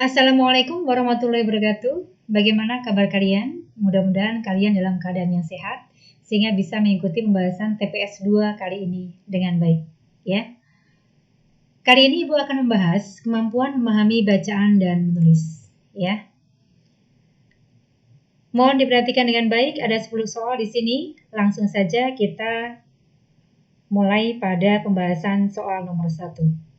Assalamualaikum warahmatullahi wabarakatuh. Bagaimana kabar kalian? Mudah-mudahan kalian dalam keadaan yang sehat sehingga bisa mengikuti pembahasan TPS 2 kali ini dengan baik, ya. Kali ini Ibu akan membahas kemampuan memahami bacaan dan menulis, ya. Mohon diperhatikan dengan baik, ada 10 soal di sini. Langsung saja kita mulai pada pembahasan soal nomor 1.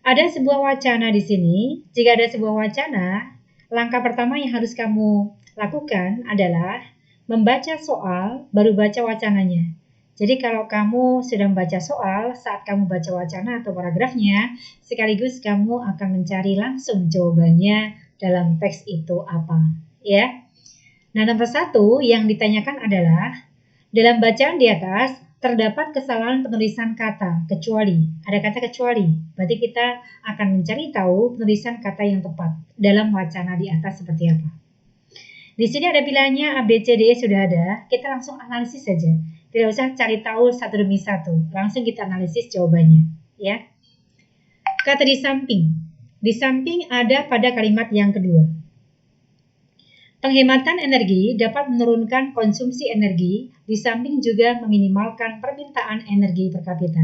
Ada sebuah wacana di sini. Jika ada sebuah wacana, langkah pertama yang harus kamu lakukan adalah membaca soal, baru baca wacananya. Jadi kalau kamu sudah membaca soal, saat kamu baca wacana atau paragrafnya, sekaligus kamu akan mencari langsung jawabannya dalam teks itu apa, ya. Nah, nomor 1 yang ditanyakan adalah, dalam bacaan di atas, terdapat kesalahan penulisan kata, kecuali. Ada kata kecuali, berarti kita akan mencari tahu penulisan kata yang tepat dalam wacana di atas seperti apa. Di sini ada pilihannya A, B, C, D, E sudah ada, kita langsung analisis saja. Tidak usah cari tahu satu demi satu, langsung kita analisis jawabannya, ya. Kata di samping ada pada kalimat yang kedua. Penghematan energi dapat menurunkan konsumsi energi, di samping juga meminimalkan permintaan energi per kapita.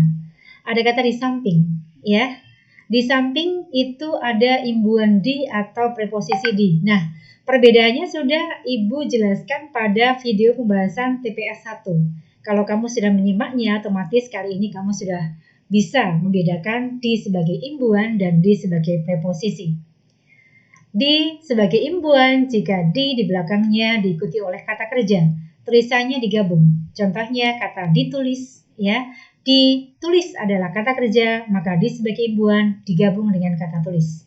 Ada kata di samping, ya. Di samping itu ada imbuhan di atau preposisi di. Nah, perbedaannya sudah Ibu jelaskan pada video pembahasan TPS 1. Kalau kamu sudah menyimaknya, otomatis kali ini kamu sudah bisa membedakan di sebagai imbuhan dan di sebagai preposisi. Di sebagai imbuhan jika di belakangnya diikuti oleh kata kerja, tulisannya digabung. Contohnya kata ditulis, ya. Ditulis adalah kata kerja, maka di sebagai imbuhan digabung dengan kata tulis.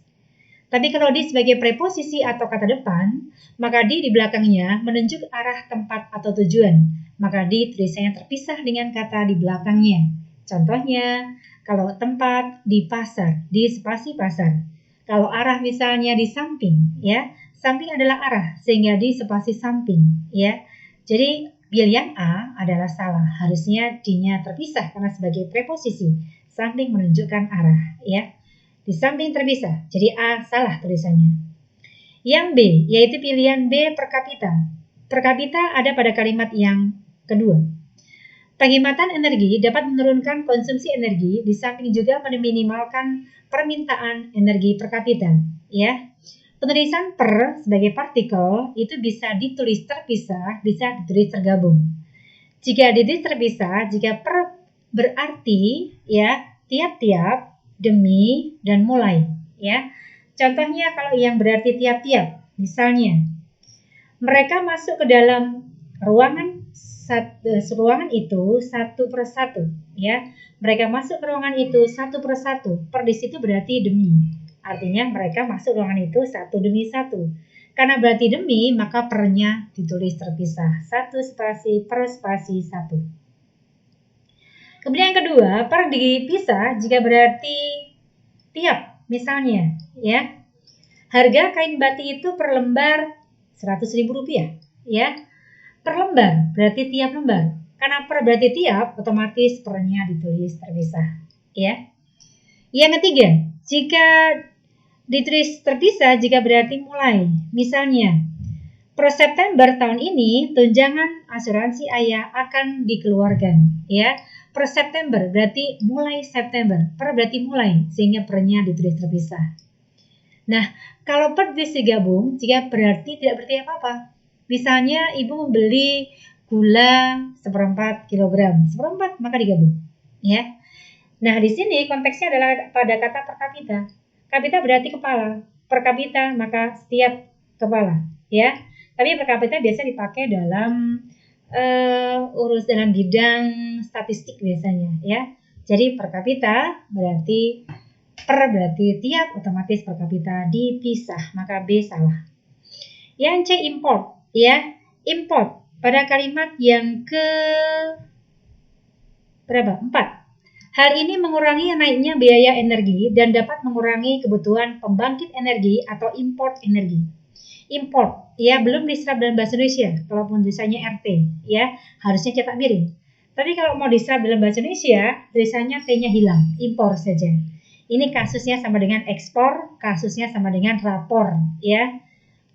Tapi kalau di sebagai preposisi atau kata depan, maka di belakangnya menunjuk arah tempat atau tujuan, maka di tulisannya terpisah dengan kata di belakangnya. Contohnya, kalau tempat di pasar, di spasi pasar. Kalau arah misalnya di samping, ya, samping adalah arah, sehingga di spasi samping, ya. Jadi pilihan A adalah salah, harusnya D-nya terpisah karena sebagai preposisi, samping menunjukkan arah, ya. Di samping terpisah, jadi A salah tulisannya. Yang B, yaitu pilihan B per kapita. Per kapita ada pada kalimat yang kedua. Penghematan energi dapat menurunkan konsumsi energi, di samping juga meminimalkan permintaan energi per kapita, ya. Penulisan per sebagai partikel itu bisa ditulis terpisah, bisa ditulis tergabung. Jika ditulis terpisah, jika per berarti, ya, tiap-tiap, demi, dan mulai, ya. Contohnya kalau yang berarti tiap-tiap, misalnya mereka masuk ke dalam ruangan itu satu per satu, ya. Mereka masuk ke ruangan itu satu per satu. Per di situ berarti demi. Artinya mereka masuk ruangan itu satu demi satu. Karena berarti demi, maka pernya ditulis terpisah. Satu spasi per spasi satu. Kemudian yang kedua, per dipisah jika berarti tiap. Misalnya, ya. Harga kain batik itu per lembar Rp100.000, ya. Per lembar berarti tiap lembar. Karena per berarti tiap, otomatis pernya ditulis terpisah, ya. Yang ketiga, jika ditulis terpisah jika berarti mulai. Misalnya, per September tahun ini tunjangan asuransi ayah akan dikeluarkan, ya. Per September berarti mulai September. Per berarti mulai, sehingga pernya ditulis terpisah. Nah, kalau per digabung, jika berarti tidak berarti apa-apa. Misalnya ibu membeli gula 1/4 kilogram, 1/4 maka digabung, ya. Nah, di sini konteksnya adalah pada kata per kapita. Kapita berarti kepala, per kapita maka setiap kepala, ya. Tapi per kapita biasa dipakai dalam urus dalam bidang statistik biasanya, ya. Jadi per kapita berarti per berarti tiap, otomatis per kapita dipisah, maka B salah. Yang C import, ya. Import pada kalimat yang ke berapa? 4. Hal ini mengurangi naiknya biaya energi dan dapat mengurangi kebutuhan pembangkit energi atau import energi. Import, ya, belum diserap dalam bahasa Indonesia. Kalaupun tulisannya RT, ya, harusnya cetak miring. Tapi kalau mau diserap dalam bahasa Indonesia, tulisannya T-nya hilang, import saja. Ini kasusnya sama dengan ekspor, kasusnya sama dengan rapor, ya.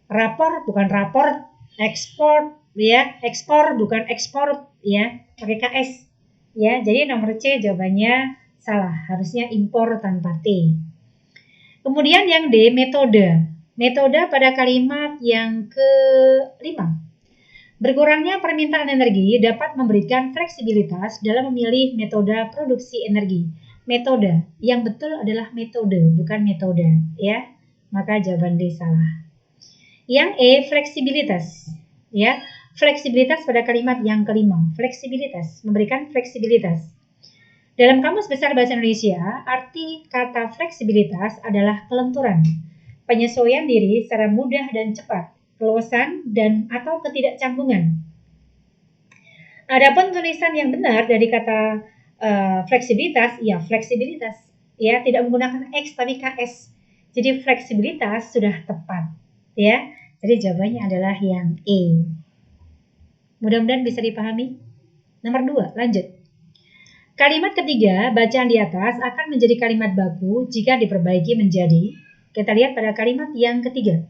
Rapor bukan rapor, ekspor, ya. Ekspor bukan ekspor, ya. Pakai KS, ya. Jadi nomor C jawabannya salah, harusnya impor tanpa T. Kemudian yang D, metode. Metode pada kalimat yang kelima. Berkurangnya permintaan energi dapat memberikan fleksibilitas dalam memilih metode produksi energi. Metode, yang betul adalah metode, bukan metode, ya. Maka jawaban D salah. Yang E, fleksibilitas, ya. Fleksibilitas pada kalimat yang kelima. Fleksibilitas, memberikan fleksibilitas. Dalam Kamus Besar Bahasa Indonesia, arti kata fleksibilitas adalah kelenturan, penyesuaian diri secara mudah dan cepat, keluasan dan atau ketidakcanggungan. Adapun tulisan yang benar dari kata fleksibilitas, ya fleksibilitas, ya tidak menggunakan X tapi KS. Jadi fleksibilitas sudah tepat, ya. Jadi jawabannya adalah yang E. Mudah-mudahan bisa dipahami. Nomor 2, lanjut. Kalimat ketiga, bacaan di atas akan menjadi kalimat baku jika diperbaiki menjadi, kita lihat pada kalimat yang ketiga.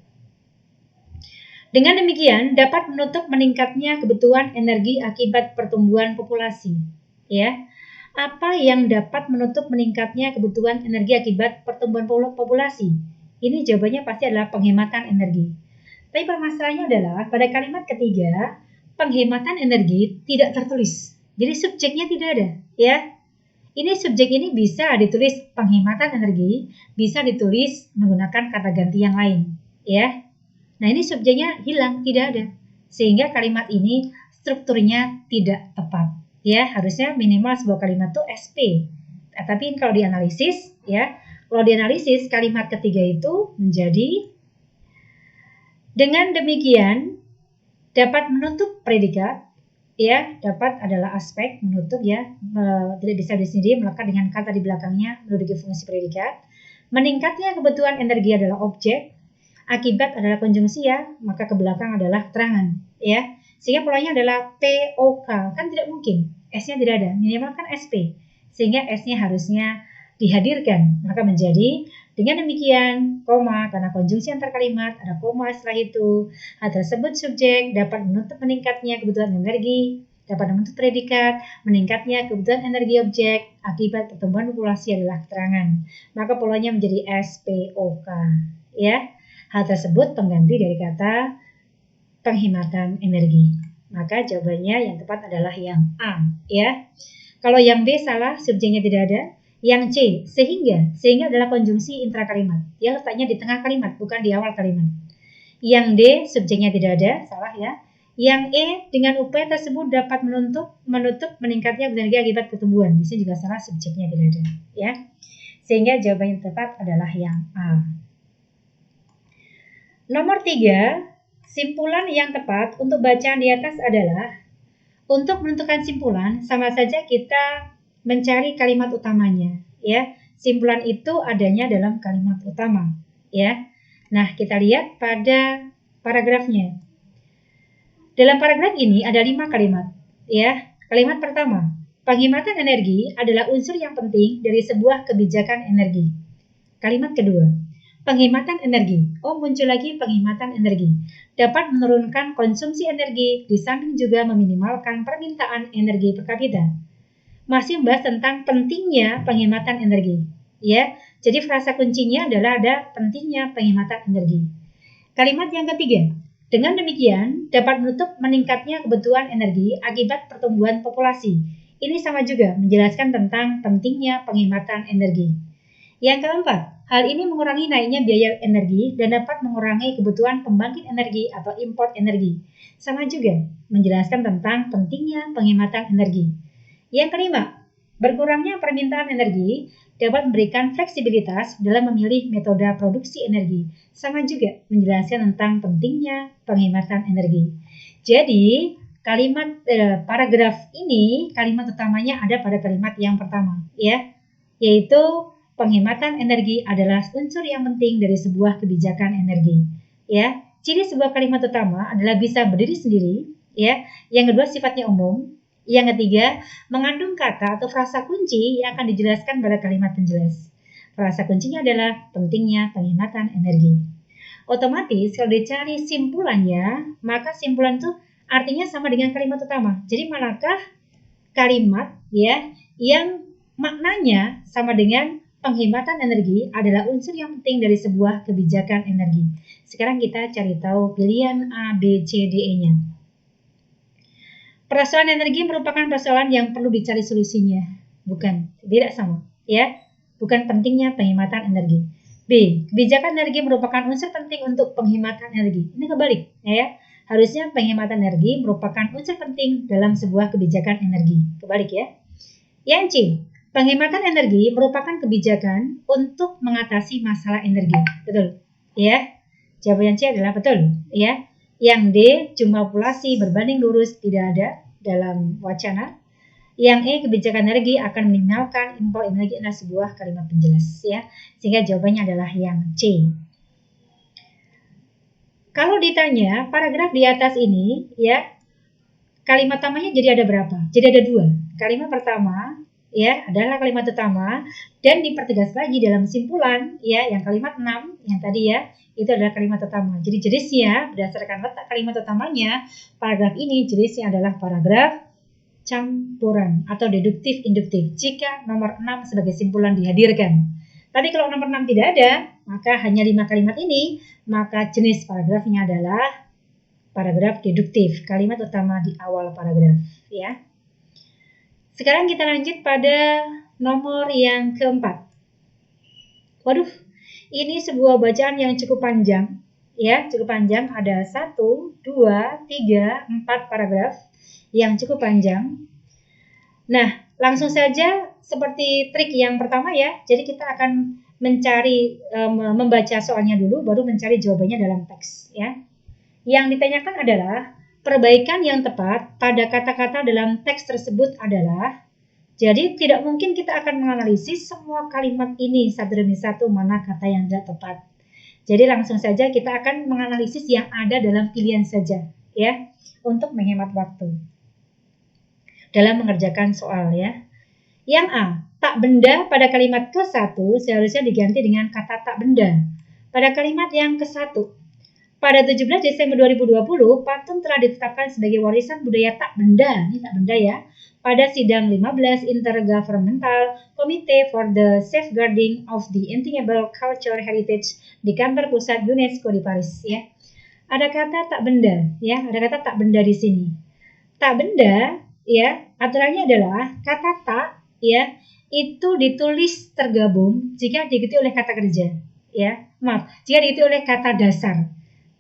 Dengan demikian, dapat menutup meningkatnya kebutuhan energi akibat pertumbuhan populasi. Ya, apa yang dapat menutup meningkatnya kebutuhan energi akibat pertumbuhan populasi? Ini jawabannya pasti adalah penghematan energi. Tapi permasalahannya adalah pada kalimat ketiga, penghematan energi tidak tertulis. Jadi subjeknya tidak ada, ya. Ini subjek ini bisa ditulis penghematan energi, bisa ditulis menggunakan kata ganti yang lain, ya. Nah, ini subjeknya hilang, tidak ada. Sehingga kalimat ini strukturnya tidak tepat, ya. Harusnya minimal sebuah kalimat itu SP. Tapi kalau dianalisis, ya, kalau dianalisis kalimat ketiga itu menjadi dengan demikian dapat menutup predikat, ya, dapat adalah aspek menutup, ya, tidak bisa di sini melekat dengan kata di belakangnya menduduki fungsi predikat. Meningkatnya kebutuhan energi adalah objek, akibat adalah konjungsi, ya, maka ke belakang adalah keterangan, ya. Sehingga polanya adalah POK, kan tidak mungkin, S-nya tidak ada, minimal kan SP, sehingga S-nya harusnya dihadirkan, maka menjadi dengan demikian, koma, karena konjungsi antar kalimat, ada koma setelah itu. Hal tersebut subjek dapat menutup meningkatnya kebutuhan energi, dapat menutup predikat, meningkatnya kebutuhan energi objek, akibat pertumbuhan populasi adalah keterangan. Maka polanya menjadi SPOK, ya. Hal tersebut pengganti dari kata penghematan energi. Maka jawabannya yang tepat adalah yang A, ya. Kalau yang B salah, subjeknya tidak ada. Yang C, sehingga adalah konjungsi intra-kalimat. Dia letaknya di tengah kalimat, bukan di awal kalimat. Yang D, subjeknya tidak ada, salah, ya. Yang E, dengan upaya tersebut dapat menutup meningkatnya energi akibat pertumbuhan. Di sini juga salah, subjeknya tidak ada, ya. Sehingga jawaban yang tepat adalah yang A. Nomor 3, simpulan yang tepat untuk bacaan di atas adalah, untuk menentukan simpulan, sama saja kita mencari kalimat utamanya, ya. Simpulan itu adanya dalam kalimat utama, ya. Nah, kita lihat pada paragrafnya. Dalam paragraf ini ada 5 kalimat, ya. Kalimat pertama, penghematan energi adalah unsur yang penting dari sebuah kebijakan energi. Kalimat kedua, penghematan energi. Oh, muncul lagi penghematan energi. Dapat menurunkan konsumsi energi, di samping juga meminimalkan permintaan energi per kapita. Masih membahas tentang pentingnya penghematan energi, ya. Jadi frasa kuncinya adalah ada pentingnya penghematan energi. Kalimat yang ketiga, dengan demikian dapat menutup meningkatnya kebutuhan energi akibat pertumbuhan populasi. Ini sama juga menjelaskan tentang pentingnya penghematan energi. Yang keempat, hal ini mengurangi naiknya biaya energi dan dapat mengurangi kebutuhan pembangkit energi atau import energi. Sama juga menjelaskan tentang pentingnya penghematan energi. Yang kelima, berkurangnya permintaan energi dapat memberikan fleksibilitas dalam memilih metode produksi energi. Sama juga menjelaskan tentang pentingnya penghematan energi. Jadi, kalimat paragraf ini, kalimat utamanya ada pada kalimat yang pertama, ya, yaitu penghematan energi adalah unsur yang penting dari sebuah kebijakan energi, ya. Ciri sebuah kalimat utama adalah bisa berdiri sendiri, ya. Yang kedua, sifatnya umum. Yang ketiga, mengandung kata atau frasa kunci yang akan dijelaskan pada kalimat penjelas. Frasa kuncinya adalah pentingnya penghematan energi. Otomatis kalau dicari simpulannya, maka simpulan itu artinya sama dengan kalimat utama. Jadi manakah kalimat ya yang maknanya sama dengan penghematan energi adalah unsur yang penting dari sebuah kebijakan energi. Sekarang kita cari tahu pilihan A, B, C, D, E-nya. Persoalan energi merupakan persoalan yang perlu dicari solusinya. Bukan, tidak sama. Ya, bukan pentingnya penghematan energi. B, kebijakan energi merupakan unsur penting untuk penghematan energi. Ini kebalik, ya. Harusnya penghematan energi merupakan unsur penting dalam sebuah kebijakan energi. Kebalik ya. Yang C, penghematan energi merupakan kebijakan untuk mengatasi masalah energi. Betul, ya. Jawaban C adalah betul, ya. Yang D, jumlah populasi berbanding lurus tidak ada dalam wacana. Yang E, kebijakan energi akan minimalkan impor energi adalah sebuah kalimat penjelas, ya. Sehingga jawabannya adalah yang C. Kalau ditanya paragraf di atas ini, ya, kalimat utamanya jadi ada berapa? Jadi ada 2. Kalimat pertama, ya, adalah kalimat utama dan dipertegas lagi dalam simpulan, ya, yang kalimat 6 yang tadi ya, itu adalah kalimat utama. Jadi jenisnya berdasarkan letak kalimat utamanya, paragraf ini jenisnya adalah paragraf campuran atau deduktif induktif jika nomor 6 sebagai simpulan dihadirkan. Tapi kalau nomor 6 tidak ada, maka hanya 5 kalimat ini, maka jenis paragrafnya adalah paragraf deduktif, kalimat utama di awal paragraf, ya. Sekarang kita lanjut pada nomor yang keempat. Waduh, ini sebuah bacaan yang cukup panjang, ya, cukup panjang. Ada 1, 2, 3, 4 paragraf yang cukup panjang. Nah, langsung saja seperti trik yang pertama ya. Jadi kita akan mencari membaca soalnya dulu, baru mencari jawabannya dalam teks, ya. Yang ditanyakan adalah perbaikan yang tepat pada kata-kata dalam teks tersebut adalah, jadi tidak mungkin kita akan menganalisis semua kalimat ini satu demi satu mana kata yang tidak tepat. Jadi langsung saja kita akan menganalisis yang ada dalam pilihan saja, ya, untuk menghemat waktu dalam mengerjakan soal, ya. Yang A, tak benda pada kalimat ke-1 seharusnya diganti dengan kata tak benda. Pada kalimat yang ke-1, pada 17 Desember 2020, patung telah ditetapkan sebagai warisan budaya tak benda. Ini tak benda ya. Pada sidang 15 Intergovernmental Committee for the Safeguarding of the Intangible Cultural Heritage di kantor pusat UNESCO di Paris, ya. Ada kata tak benda, ya. Ada kata tak benda di sini. Tak benda, ya, aturannya adalah kata tak, ya, itu ditulis tergabung jika diikuti oleh kata kerja, ya. Maaf, jika diikuti oleh kata dasar.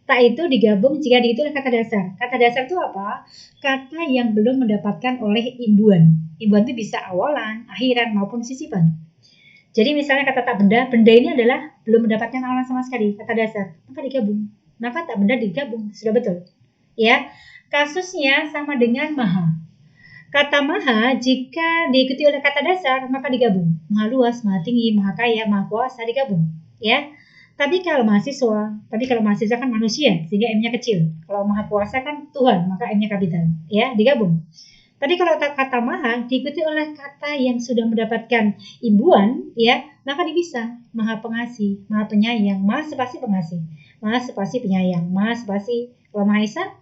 Tak itu digabung jika diikuti oleh kata dasar. Kata dasar itu apa? Kata yang belum mendapatkan oleh imbuhan. Imbuhan itu bisa awalan, akhiran, maupun sisipan. Jadi misalnya kata tak benda, benda ini adalah belum mendapatkan awalan sama sekali, kata dasar. Maka digabung. Maka tak benda digabung, sudah betul. Ya, kasusnya sama dengan maha. Kata maha jika diikuti oleh kata dasar, maka digabung. Maha luas, maha tinggi, maha kaya, maha kuasa digabung. Ya. Tapi kalau mahasiswa kan manusia, sehingga M-nya kecil. Kalau maha kuasa kan Tuhan, maka M-nya kapital. Ya, digabung. Tapi kalau kata maha diikuti oleh kata yang sudah mendapatkan imbuhan, ya, maka dipisah. Maha pengasih, maha penyayang, maha spasi pengasih, maha spasi penyayang, maha spasi. Kalau maha esa,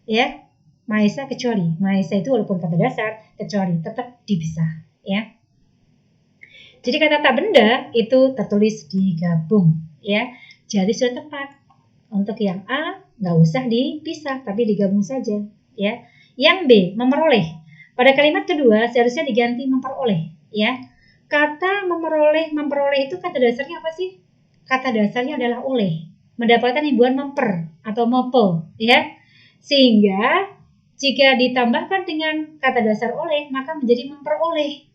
ya, maha esa kecuali. Maha esa itu walaupun kata dasar, kecuali tetap dipisah, ya. Jadi kata tak benda itu tertulis digabung, ya. Jadi sudah tepat. Untuk yang A nggak usah dipisah, tapi digabung saja, ya. Yang B, memperoleh. Pada kalimat kedua seharusnya diganti memperoleh, ya. Kata memperoleh itu kata dasarnya apa sih? Kata dasarnya adalah oleh, mendapatkan imbuhan memper atau mopo, ya. Sehingga jika ditambahkan dengan kata dasar oleh, maka menjadi memperoleh,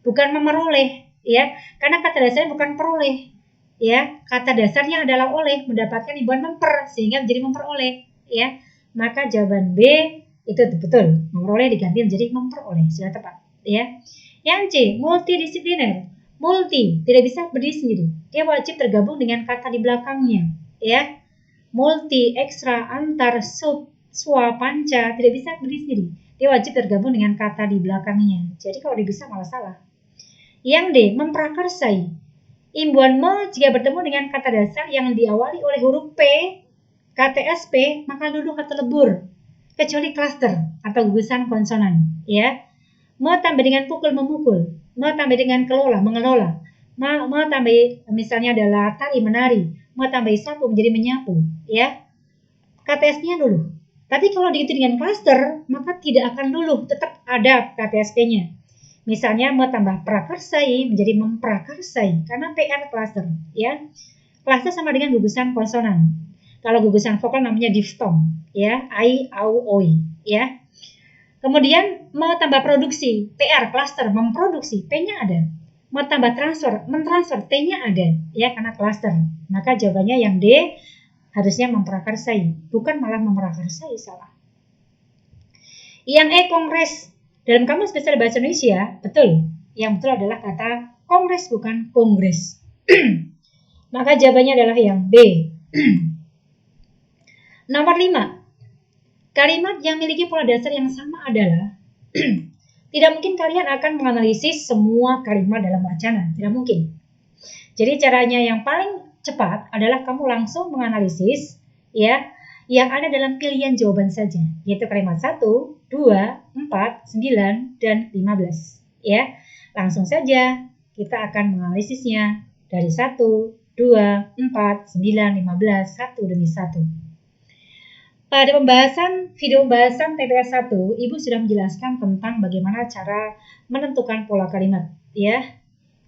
bukan memeroleh. Ya, karena kata dasarnya bukan peroleh, ya, kata dasarnya adalah oleh, mendapatkan imbuhan memper sehingga menjadi memperoleh, ya. Maka jawaban B itu betul, memperoleh diganti menjadi memperoleh, sudah tepat, ya. Yang C, multidisipliner. Multi tidak bisa berdiri sendiri, dia wajib tergabung dengan kata di belakangnya, ya. Multi, ekstra, antar, sub, swa, panca tidak bisa berdiri sendiri, dia wajib tergabung dengan kata di belakangnya. Jadi kalau dipisah malah salah. Yang D, memprakarsai. Imbuhan me jika bertemu dengan kata dasar yang diawali oleh huruf P, KTSP, maka duduk atau lebur, kecuali klaster atau gugusan konsonan, ya. Me tambah dengan pukul, memukul. Me tambah dengan kelola, mengelola. Me tambah misalnya adalah tari, menari. Me tambah sapu menjadi menyapu, ya. KTS-nya dulu. Tapi kalau diikuti dengan klaster, maka tidak akan dulu, tetap ada KTSP-nya. Misalnya me tambah prakarsai menjadi memprakarsai karena PR klaster, ya. Klaster sama dengan gugusan konsonan. Kalau gugusan vokal namanya diftong, ya, ai, au, oi, ya. Kemudian me tambah produksi, PR klaster memproduksi, P-nya ada. Me tambah transfer, mentransfer, T-nya ada, ya, karena klaster. Maka jawabannya yang D harusnya memprakarsai, bukan malah memprakarsai, salah. Yang E kongres. Dalam Kamus Besar Bahasa Indonesia, betul. Yang betul adalah kata kongres, bukan kongres. Maka jawabannya adalah yang B. Nomor 5. Kalimat yang memiliki pola dasar yang sama adalah tidak mungkin kalian akan menganalisis semua kalimat dalam wacana. Tidak mungkin. Jadi caranya yang paling cepat adalah kamu langsung menganalisis, ya, yang ada dalam pilihan jawaban saja, yaitu kalimat 1, 2, 4, 9, dan 15. Ya, langsung saja kita akan menganalisisnya dari 1, 2, 4, 9, 15, satu demi satu. Pada video pembahasan TPS 1, Ibu sudah menjelaskan tentang bagaimana cara menentukan pola kalimat, ya.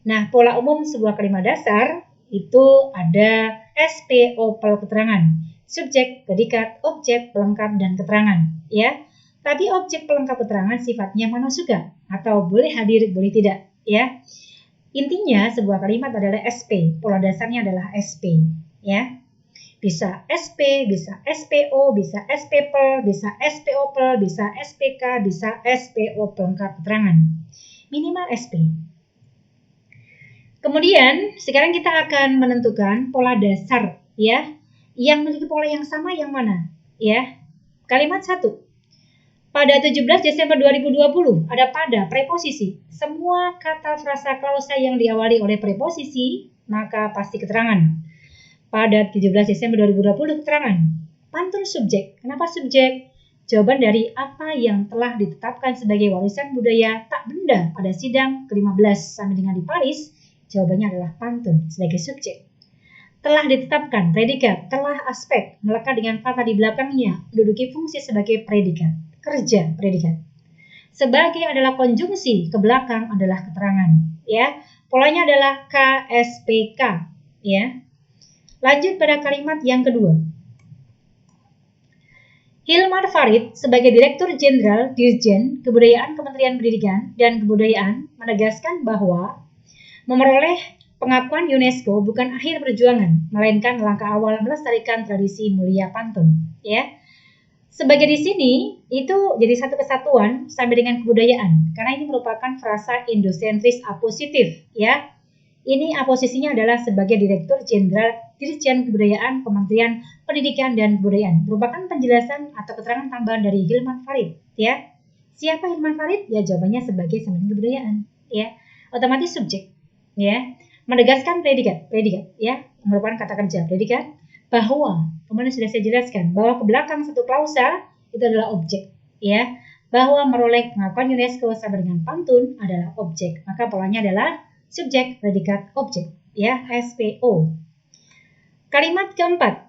Nah, pola umum sebuah kalimat dasar itu ada SPO keterangan, subjek, predikat, objek, pelengkap, dan keterangan, ya. Tapi objek pelengkap keterangan sifatnya mana juga, atau boleh hadir, boleh tidak, ya. Intinya sebuah kalimat adalah SP, pola dasarnya adalah SP, ya. Bisa SP, bisa SPO, bisa SPPL, bisa SPOPL, bisa SPK, bisa SPO pelengkap keterangan. Minimal SP. Kemudian, sekarang kita akan menentukan pola dasar, ya. Yang memiliki pola yang sama yang mana? Ya. Kalimat 1. Pada 17 Desember 2020, ada pada preposisi. Semua kata frasa klausa yang diawali oleh preposisi, maka pasti keterangan. Pada 17 Desember 2020, keterangan. Pantun subjek. Kenapa subjek? Jawaban dari apa yang telah ditetapkan sebagai warisan budaya tak benda pada sidang ke-15 sampai dengan di Paris, jawabannya adalah pantun sebagai subjek. Telah ditetapkan predikat, telah aspek, melekat dengan kata di belakangnya, menduduki fungsi sebagai predikat, kerja predikat. Sebagai adalah konjungsi, ke belakang adalah keterangan, ya. Polanya adalah KSPK, ya. Lanjut pada kalimat yang kedua. Hilmar Farid sebagai Direktur Jenderal Dirjen Kebudayaan Kementerian Pendidikan dan Kebudayaan menegaskan bahwa memperoleh pengakuan UNESCO bukan akhir perjuangan, melainkan langkah awal melestarikan tradisi mulia pantun, ya. Sebagai di sini itu jadi satu kesatuan sampai dengan kebudayaan, karena ini merupakan frasa endosentris apositif, ya. Ini posisinya adalah sebagai Direktur Jenderal Dirjen Kebudayaan Kementerian Pendidikan dan Kebudayaan. Merupakan penjelasan atau keterangan tambahan dari Hilman Farid, ya. Siapa Hilman Farid? Ya, jawabannya sebagai Kementerian Kebudayaan, ya. Otomatis subjek, ya. Menegaskan predikat, ya, merupakan kata kerja predikat, bahwa kemarin sudah saya jelaskan bahwa ke belakang satu klausa itu adalah objek, ya. Bahwa meroleh pengakuan UNESCO sama dengan pantun adalah objek. Maka polanya adalah subjek, predikat, objek, ya, SPO. Kalimat keempat.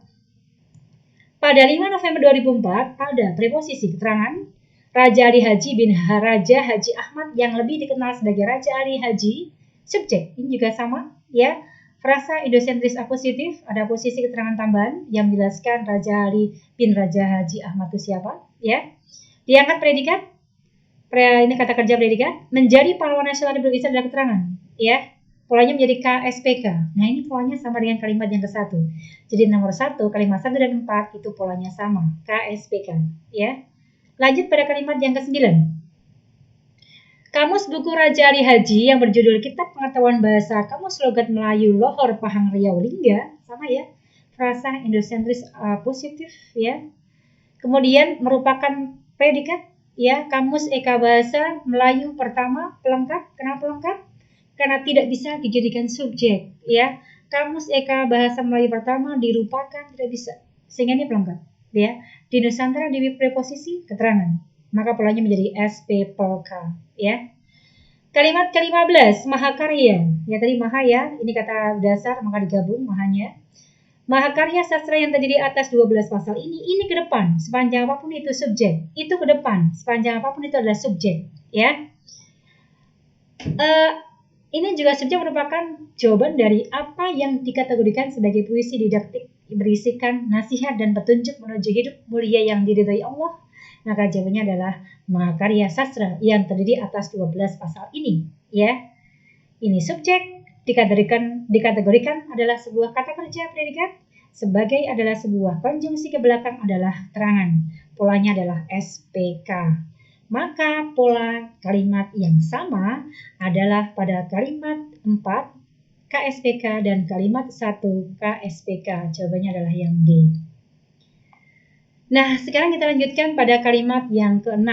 Pada 5 November 2004, pada preposisi keterangan, Raja Ali Haji bin Raja Haji Ahmad yang lebih dikenal sebagai Raja Ali Haji, subjek, ini juga sama, ya. Frasa endosentris apositif, ada posisi keterangan tambahan yang menjelaskan Raja Ali bin Raja Haji Ahmad itu siapa, ya. Diangkat predikat, ini kata kerja predikat, menjadi pahlawan nasional Republik Indonesia adalah keterangan, ya. Polanya menjadi KSPK. Nah, ini polanya sama dengan kalimat yang ke-1. Jadi nomor 1, kalimat 1 dan 4 itu polanya sama, KSPK, ya. Lanjut pada kalimat yang ke-9. Kamus buku Raja Ali Haji yang berjudul Kitab Pengetahuan Bahasa Kamus Logat Melayu Lohor Pahang Riau Lingga, sama ya. Frasa endosentris positif, ya. Kemudian merupakan predikat, ya. Kamus Eka Bahasa Melayu pertama pelengkap. Kenapa pelengkap? karena tidak bisa dijadikan subjek, ya. Kamus Eka Bahasa Melayu pertama dirupakan, tidak bisa, sehingga ini pelengkap, ya. Di Nusantara di preposisi keterangan, maka polanya menjadi SPPK, ya. Kalimat ke-15, mahakarya. Ya tadi maha ya, ini kata dasar maka digabung mahanya. Mahakarya sastra yang terdiri atas 12 pasal ini ke depan, sepanjang apapun itu subjek. Itu ke depan, sepanjang apapun itu adalah subjek, ya. Ini juga subjek merupakan jawaban dari apa yang dikategorikan sebagai puisi didaktik berisikan nasihat dan petunjuk menuju hidup mulia yang diridhai Allah. Maka jawabannya adalah mahakarya sastra yang terdiri atas 12 pasal ini, ya. Ini subjek dikategorikan adalah sebuah kata kerja predikat, sebagai adalah sebuah konjungsi ke belakang adalah terangan. Polanya adalah SPK. Maka pola kalimat yang sama adalah pada kalimat 4 KSPK dan kalimat 1 KSPK. Jawabannya adalah yang D. Nah, sekarang kita lanjutkan pada kalimat yang ke-6.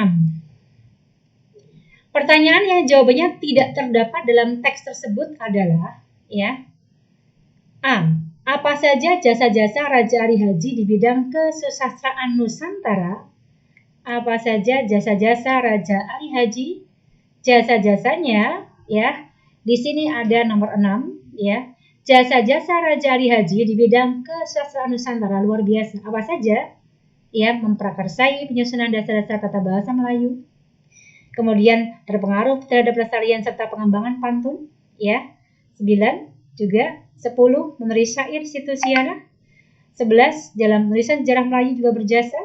Pertanyaan yang jawabannya tidak terdapat dalam teks tersebut adalah, ya, A. Apa saja jasa-jasa Raja Ali Haji di bidang kesusastraan Nusantara? Apa saja jasa-jasa Raja Ali Haji? Jasa-jasanya, ya, di sini ada nomor 6, ya. Jasa-jasa Raja Ali Haji di bidang kesusastraan Nusantara luar biasa. Apa saja? Ya, memprakarsai penyusunan dasar-dasar tata bahasa Melayu. Kemudian berpengaruh terhadap pelestarian serta pengembangan pantun, ya. 9 juga. 10 menulis syair situasiana. 11 dalam penulisan sejarah Melayu juga berjasa.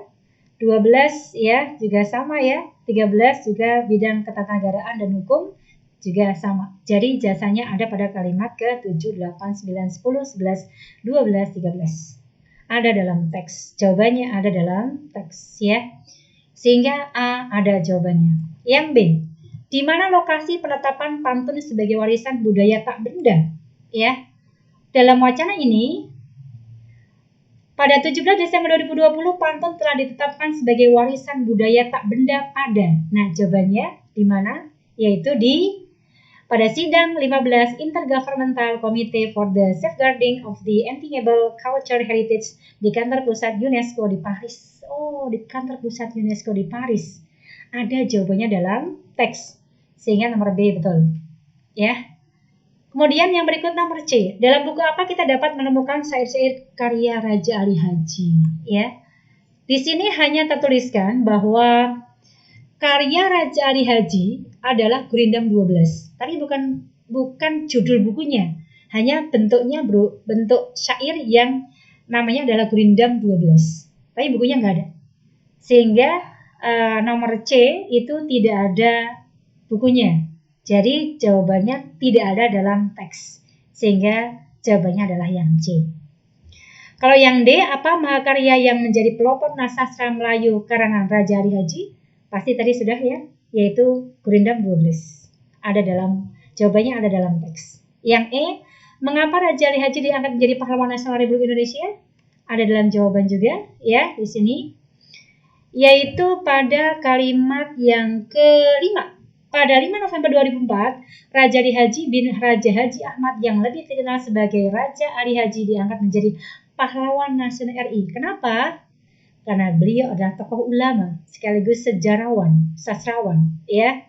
12 ya juga sama ya. 13 juga bidang ketatanegaraan dan hukum juga sama. Jadi jasanya ada pada kalimat ke-7, 8, 9, 10, 11, 12, 13. Ada dalam teks. Jawabannya ada dalam teks, ya. Sehingga A ada jawabannya. Yang B, di mana lokasi penetapan pantun sebagai warisan budaya tak benda? Ya. Dalam wacana ini, pada 17 Desember 2020 pantun telah ditetapkan sebagai warisan budaya tak benda pada. Nah, jawabannya di mana? Yaitu pada sidang 15 Intergovernmental Committee for the Safeguarding of the Intangible Cultural Heritage di kantor pusat UNESCO di Paris. Oh, di kantor pusat UNESCO di Paris. Ada jawabannya dalam teks. Sehingga nomor B betul. Ya. Kemudian yang berikut nomor C. Dalam buku apa kita dapat menemukan syair-syair karya Raja Ali Haji? Ya. Di sini hanya tertuliskan bahwa karya Raja Ali Haji adalah Gurindam 12. Tapi bukan judul bukunya. Hanya bentuknya bentuk syair yang namanya adalah Gurindam 12. Tapi bukunya nggak ada. Sehingga nomor C itu tidak ada bukunya. Jadi jawabannya tidak ada dalam teks. Sehingga jawabannya adalah yang C. Kalau yang D, apa mahakarya yang menjadi pelopor nasastra Melayu karangan Raja Ali Haji? Pasti tadi sudah ya, yaitu Gurindam 12. Jawabannya ada dalam teks. Yang E, mengapa Raja Ali Haji diangkat menjadi pahlawan nasional Republik Indonesia? Ada dalam jawaban juga ya di sini. Yaitu pada kalimat yang ke-5. Pada 5 November 2004, Raja Ali Haji bin Raja Haji Ahmad yang lebih dikenal sebagai Raja Ali Haji diangkat menjadi pahlawan nasional RI. Kenapa? Karena beliau adalah tokoh ulama, sekaligus sejarawan, sastrawan, ya,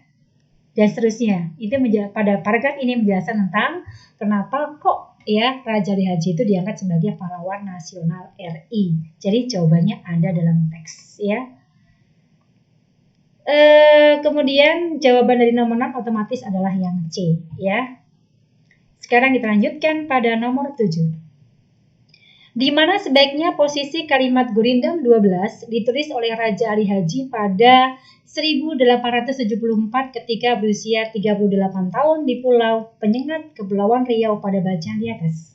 dan seterusnya. Itu pada paragraf ini menjelaskan tentang kenapa kok ya Raja Ali Haji itu diangkat sebagai pahlawan nasional RI. Jadi jawabannya ada dalam teks, ya. Kemudian jawaban dari nomor 6 otomatis adalah yang C, ya. Sekarang kita lanjutkan pada nomor 7. Di mana sebaiknya posisi kalimat Gurindam 12 ditulis oleh Raja Ali Haji pada 1874 ketika berusia 38 tahun di Pulau Penyengat, Kepulauan Riau pada bacaan di atas.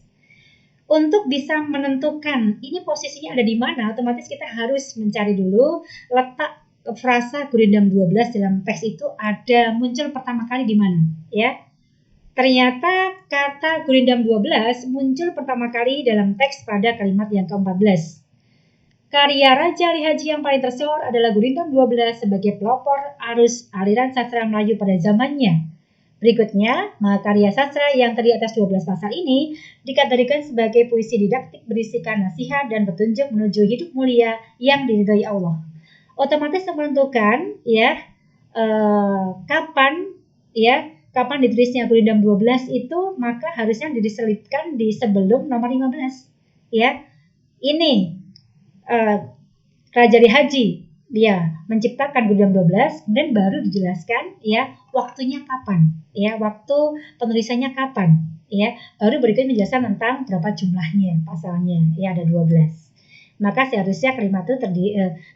Untuk bisa menentukan ini posisinya ada di mana, otomatis kita harus mencari dulu letak frasa Gurindam 12 dalam teks itu ada muncul pertama kali di mana, ya. Ternyata kata Gurindam 12 muncul pertama kali dalam teks pada kalimat yang ke-14. Karya Raja Ali Haji yang paling tersohor adalah Gurindam 12 sebagai pelopor arus aliran sastra Melayu pada zamannya. Berikutnya, mahakarya sastra yang terdiri atas 12 pasal ini dikategorikan sebagai puisi didaktik berisikan nasihat dan petunjuk menuju hidup mulia yang diridhoi Allah. Otomatis menentukan kapan ditulisnya Gurindam 12 itu, maka harusnya diselipkan di sebelum nomor 15. Ya. Ini Raja Haji dia menciptakan Gurindam 12, kemudian baru dijelaskan waktunya kapan, waktu penulisannya kapan, baru berikutnya menjelaskan tentang berapa jumlahnya pasalnya, ada 12. Maka seharusnya kalimat itu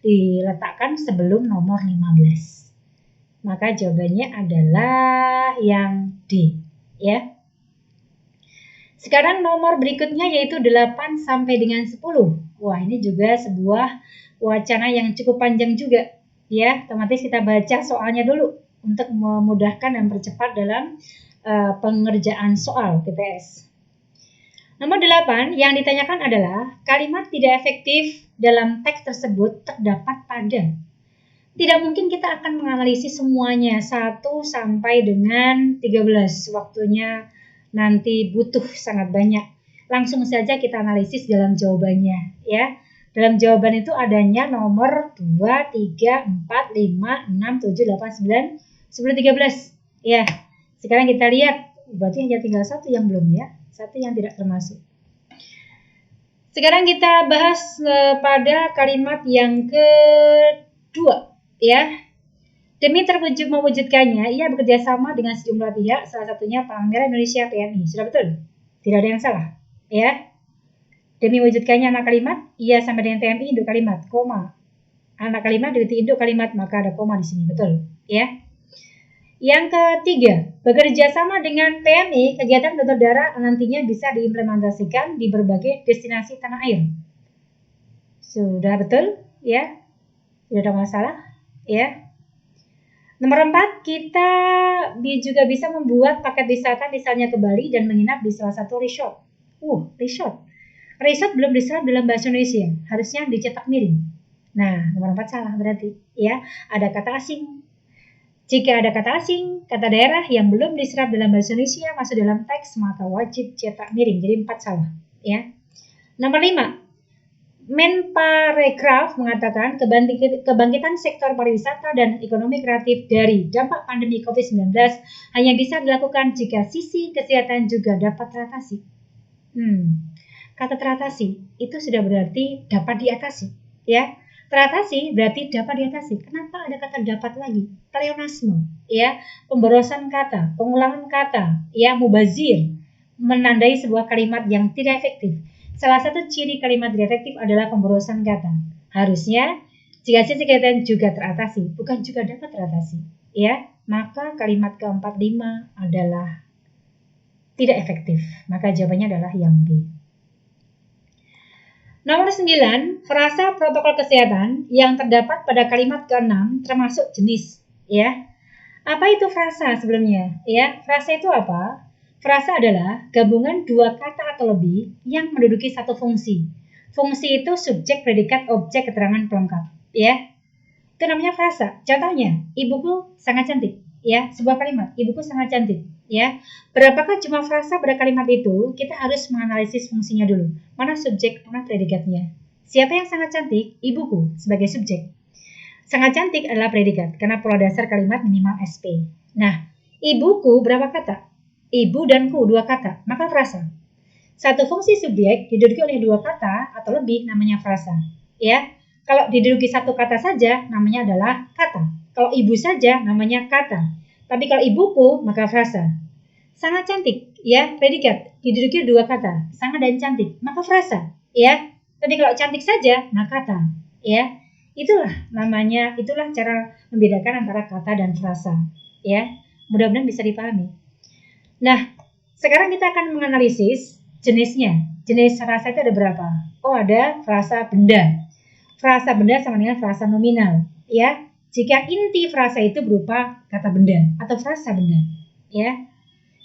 diletakkan sebelum nomor 15. Maka jawabannya adalah yang D, ya. Sekarang nomor berikutnya yaitu 8 sampai dengan 10. Wah, ini juga sebuah wacana yang cukup panjang juga, ya. Otomatis kita baca soalnya dulu untuk memudahkan dan mempercepat dalam pengerjaan soal TPS. Nomor 8 yang ditanyakan adalah kalimat tidak efektif dalam teks tersebut terdapat pada. Tidak mungkin kita akan menganalisis semuanya 1 sampai dengan 13. Waktunya nanti butuh sangat banyak. Langsung saja kita analisis dalam jawabannya, ya. Dalam jawaban itu adanya nomor 2, 3, 4, 5, 6, 7, 8, 9, 10, 13. Ya. Sekarang kita lihat, berarti hanya tinggal 1 yang belum, ya. 1 yang tidak termasuk. Sekarang kita bahas pada kalimat yang kedua, ya. Demi mewujudkannya, ia bekerja sama dengan sejumlah pihak, salah satunya Palang Merah Indonesia PMI. Sudah betul? Tidak ada yang salah, ya. Demi mewujudkannya anak kalimat, ia sama dengan PMI induk kalimat, koma. Anak kalimat diikuti induk kalimat, maka ada koma di sini, betul, ya. Yang ketiga, bekerja sama dengan PMI, kegiatan donor darah nantinya bisa diimplementasikan di berbagai destinasi tanah air. Sudah betul, ya. Tidak ada masalah, ya. Nomor 4, kita juga bisa membuat paket wisata misalnya ke Bali dan menginap di salah satu resort. Resort. Resort belum diserap dalam bahasa Indonesia, harusnya dicetak miring. Nah, nomor 4 salah berarti, ya. Ada kata asing. Jika ada kata asing, kata daerah yang belum diserap dalam bahasa Indonesia masuk dalam teks, maka wajib cetak miring. Jadi 4 salah, ya. Nomor 5. Menparekraf mengatakan kebangkitan sektor pariwisata dan ekonomi kreatif dari dampak pandemi COVID-19 hanya bisa dilakukan jika sisi kesehatan juga dapat teratasi. Kata teratasi itu sudah berarti dapat diatasi, ya. Teratasi berarti dapat diatasi. Kenapa ada kata dapat lagi? Pleonasme, ya, pemborosan kata, pengulangan kata, ya, mubazir, menandai sebuah kalimat yang tidak efektif. Salah satu ciri kalimat tidak efektif adalah pemborosan kata. Harusnya jika sisi kesehatan juga teratasi, bukan juga dapat teratasi, ya. Maka kalimat ke-45 adalah tidak efektif. Maka jawabannya adalah yang B. Nomor 9, frasa protokol kesehatan yang terdapat pada kalimat ke-6 termasuk jenis, ya. Apa itu frasa sebelumnya? Ya, frasa itu apa? Frasa adalah gabungan dua kata atau lebih yang menduduki satu fungsi. Fungsi itu subjek, predikat, objek, keterangan pelengkap, ya. Itu namanya frasa. Contohnya, ibuku sangat cantik, ya. Sebuah kalimat, ibuku sangat cantik, ya. Berapakah jumlah frasa pada kalimat itu? Kita harus menganalisis fungsinya dulu. Mana subjek, mana predikatnya. Siapa yang sangat cantik? Ibuku sebagai subjek. Sangat cantik adalah predikat karena pola dasar kalimat minimal SP. Nah, ibuku berapa kata? Ibu dan ku 2 kata, maka frasa. Satu fungsi subjek diduduki oleh 2 kata atau lebih namanya frasa, ya. Kalau diduduki 1 kata saja namanya adalah kata. Kalau ibu saja namanya kata. Tapi kalau ibuku maka frasa. Sangat cantik, ya, predikat diduduki 2 kata, sangat dan cantik, maka frasa, ya. Tapi kalau cantik saja maka kata, ya. Itulah cara membedakan antara kata dan frasa, ya. Mudah-mudahan bisa dipahami. Nah, sekarang kita akan menganalisis jenisnya. Jenis frasa itu ada berapa? Ada frasa benda. Frasa benda sama dengan frasa nominal, ya. Jika inti frasa itu berupa kata benda atau frasa benda, ya.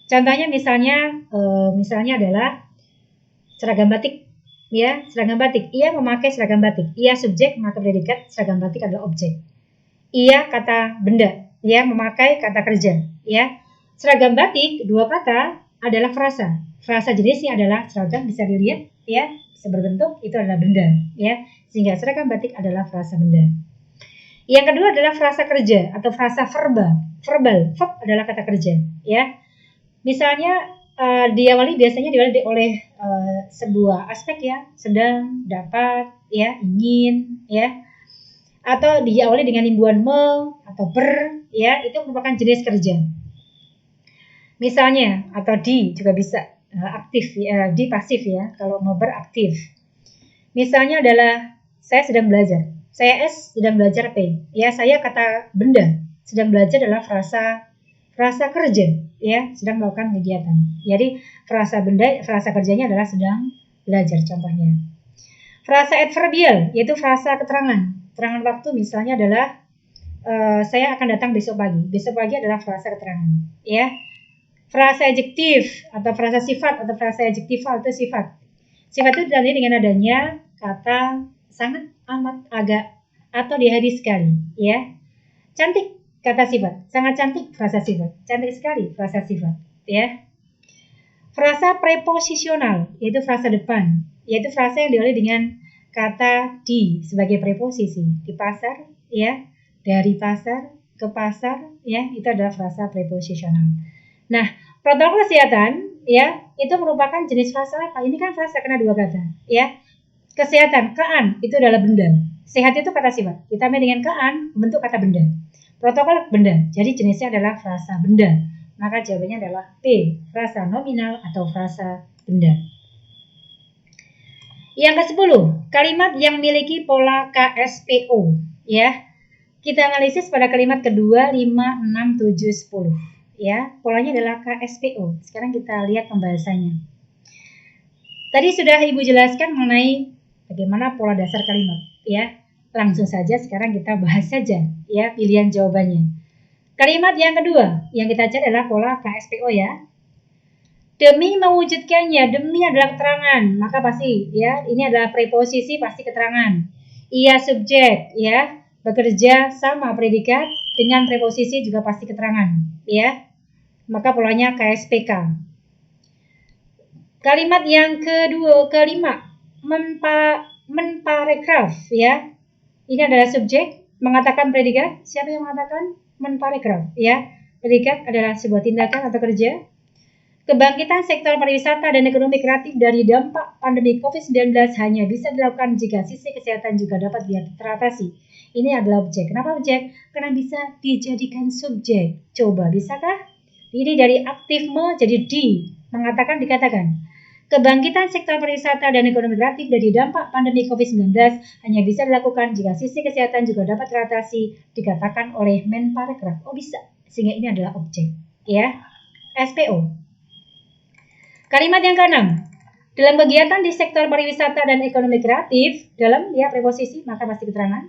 Contohnya misalnya adalah seragam batik. Ya, seragam batik. Ia memakai seragam batik. Ia subjek, maka predikat, seragam batik adalah objek. Ia kata benda. Ia memakai kata kerja. Ya, Seragam batik, dua kata adalah frasa. Frasa jenisnya adalah seragam, bisa dilihat ya, bisa berbentuk, itu adalah benda ya. Sehingga seragam batik adalah frasa benda. Yang kedua adalah frasa kerja atau frasa verbal. Verbal, verb adalah kata kerja ya. Misalnya biasanya diawali oleh sebuah aspek ya, sedang, dapat, ya, ingin, ya, atau diawali dengan imbuhan me atau ber, ya, itu merupakan jenis kerja. Misalnya atau di juga bisa aktif, di pasif ya, kalau mau beraktif. Misalnya adalah saya sedang belajar, saya S sedang belajar P, ya, saya kata benda sedang belajar adalah frasa kerja, ya, sedang melakukan kegiatan. Jadi frasa benda, frasa kerjanya adalah sedang belajar contohnya. Frasa adverbial yaitu frasa keterangan. Keterangan waktu misalnya adalah saya akan datang besok pagi. Besok pagi adalah frasa keterangan, ya. Frasa adjektif atau frasa sifat atau frasa adjektifal itu sifat. Sifat itu ditandai dengan adanya kata sangat, amat, agak, atau di hari sekali, ya. Cantik, kata sifat, sangat cantik, frasa sifat, cantik sekali, frasa sifat, ya. Frasa preposisional, yaitu frasa depan, yaitu frasa yang diawali dengan kata di sebagai preposisi. Di pasar, ya, dari pasar, ke pasar, ya, itu adalah frasa preposisional. Nah, protokol kesehatan, ya, itu merupakan jenis frasa apa? Ini kan frasa kena dua kata, ya. Kesehatan, kean, itu adalah benda. Sehat itu kata sifat, ditambah dengan kean, membentuk kata benda. Protokol benda, jadi jenisnya adalah frasa benda. Maka jawabannya adalah P, frasa nominal atau frasa benda. Yang ke-10, kalimat yang memiliki pola KSPO, ya. Kita analisis pada kalimat kedua, 5, 6, 7, 10. Ya, polanya adalah KSPO. Sekarang kita lihat pembahasannya. Tadi sudah Ibu jelaskan mengenai bagaimana pola dasar kalimat, ya. Langsung saja sekarang kita bahas saja, ya, pilihan jawabannya. Kalimat yang kedua yang kita cari adalah pola KSPO, ya. Demi mewujudkannya, demi adalah keterangan, maka pasti, ya, ini adalah preposisi, pasti keterangan. Ia subjek, ya, bekerja sama predikat dengan preposisi juga pasti keterangan, ya. Maka polanya KSPK. Kalimat yang kelima, menparekraf, ya. Ini adalah subjek mengatakan predikat. Siapa yang mengatakan? Menparekraf, ya. Predikat adalah sebuah tindakan atau kerja. Kebangkitan sektor pariwisata dan ekonomi kreatif dari dampak pandemi COVID-19 hanya bisa dilakukan jika sisi kesehatan juga dapat teratasi. Ini adalah objek. Kenapa objek? Karena bisa dijadikan subjek. Coba, bisakah? Ini dari aktif jadi di, mengatakan, dikatakan. Kebangkitan sektor pariwisata dan ekonomi kreatif dari dampak pandemi COVID-19 hanya bisa dilakukan jika sisi kesehatan juga dapat teratasi, dikatakan oleh Menparekraf. Oh, bisa. Sehingga ini adalah objek, ya. SPO. Kalimat yang ke-6. Dalam kegiatan di sektor pariwisata dan ekonomi kreatif, dalam, ya, preposisi, maka pasti keterangan.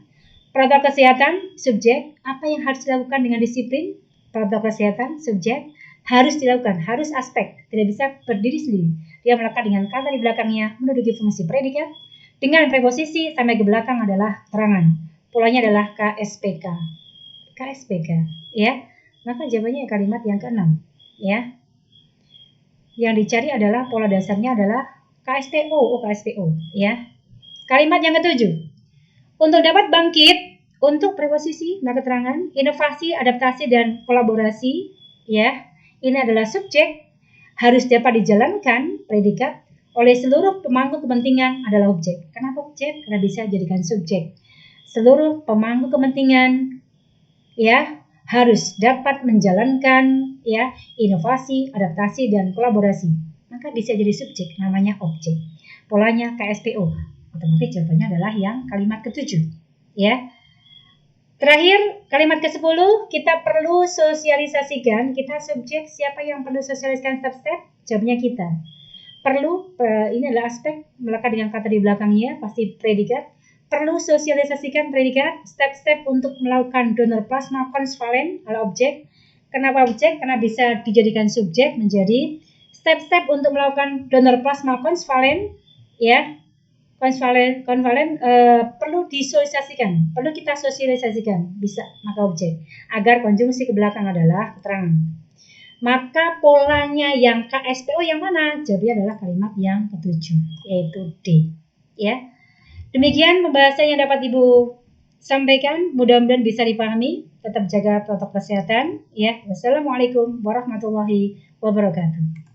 Protokol kesehatan, subjek, apa yang harus dilakukan dengan disiplin? Protokol kesehatan, subjek, harus dilakukan, harus aspek, tidak bisa berdiri sendiri. Dia melekat dengan kata di belakangnya, menduduki fungsi predikat, dengan preposisi sampai ke belakang adalah keterangan. Polanya adalah KSPK. KSPK, ya. Maka jawabannya kalimat yang ke-6, ya. Yang dicari adalah pola dasarnya adalah KSPO, KSPO, ya. Kalimat yang ke-7. Untuk dapat bangkit, untuk preposisi, nah keterangan, inovasi, adaptasi, dan kolaborasi, ya. Ini adalah subjek, harus dapat dijalankan, predikat, oleh seluruh pemangku kepentingan adalah objek. Kenapa objek? Karena bisa dijadikan subjek. Seluruh pemangku kepentingan, ya, harus dapat menjalankan, ya, inovasi, adaptasi, dan kolaborasi. Maka bisa jadi subjek, namanya objek. Polanya KSPO. Otomatis jawabannya adalah yang kalimat ke-7, ya. Terakhir, kalimat ke-10, kita perlu sosialisasikan. Kita subjek, siapa yang perlu sosialisasikan step-step? Jawabnya kita. Perlu, ini adalah aspek, melekat dengan kata di belakangnya, pasti predikat. Perlu sosialisasikan predikat, step-step untuk melakukan donor plasma konsvalen adalah objek. Kenapa objek? Karena bisa dijadikan subjek menjadi step-step untuk melakukan donor plasma konsvalen, ya. Konvalen perlu disosialisasikan, perlu kita sosialisasikan, bisa, maka objek. Agar konjungsi ke belakang adalah keterangan. Maka polanya yang KSPO yang mana? Jawabnya adalah kalimat yang ketujuh, yaitu D. Ya. Demikian pembahasan yang dapat Ibu sampaikan, mudah-mudahan bisa dipahami. Tetap jaga protokol kesehatan. Ya. Wassalamualaikum warahmatullahi wabarakatuh.